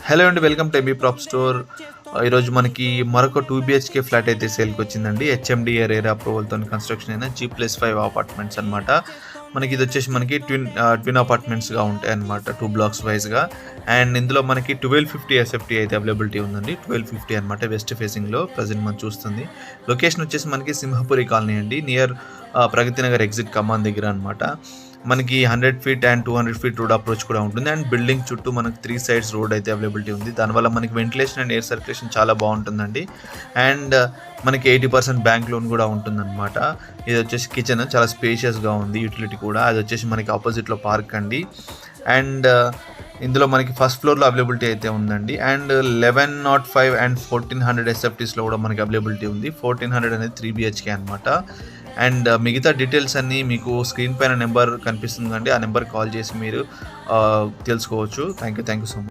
Hello అండి, welcome to MB ప్రాప్ store. ఈరోజు మనకి మరొక 2 BHK ఫ్లాట్ అయితే సేల్కి వచ్చిందండి. హెచ్ఎండిఏ రేరా అప్రూవల్తో కన్స్ట్రక్షన్ అయిన G+5 అపార్ట్మెంట్స్ అనమాట. మనకి ఇది వచ్చేసి మనకి ట్విన్ అపార్ట్మెంట్స్గా ఉంటాయి అనమాట, 2 బ్లాక్స్ వైజ్గా. అండ్ ఇందులో మనకి 1250 SFT అయితే అవైలబిలిటీ ఉందండి. 1250 అనమాట, వెస్ట్ ఫేసింగ్లో ప్రజెంట్ మనం చూస్తుంది. లొకేషన్ వచ్చేసి మనకి సింహపురి కాలనీ అండి, నియర్ ప్రగతి నగర్ ఎగ్జిట్ కమాన్ దగ్గర అనమాట. మనకి 100 feet and 200 feet road approach కూడా ఉంటుంది. అండ్ బిల్డింగ్ చుట్టూ మనకి 3 సైడ్స్ రోడ్ అయితే అవైలబిలిటీ ఉంది. దానివల్ల మనకి వెంటిలేషన్ అండ్ ఎయిర్ సర్క్యులేషన్ చాలా బాగుంటుందండి. అండ్ మనకి 80% బ్యాంక్ లోన్ కూడా ఉంటుందన్నమాట. ఇది వచ్చేసి కిచెన్ చాలా స్పేషియస్గా ఉంది, యూటిలిటీ కూడా. అది వచ్చేసి మనకి ఆపోజిట్లో పార్క్ అండి. అండ్ ఇందులో మనకి ఫస్ట్ ఫ్లోర్లో అవైలబిలిటీ అయితే ఉందండి. అండ్ 1105 అండ్ 1400 SFTస్లో కూడా మనకి అవైలబిలిటీ ఉంది. 1400 అనేది 3 BHK అనమాట. అండ్ మిగతా డీటెయిల్స్ అన్నీ మీకు స్క్రీన్ పైన నెంబర్ కనిపిస్తుందండి, ఆ నెంబర్ కాల్ చేసి మీరు తెలుసుకోవచ్చు. Thank you so much.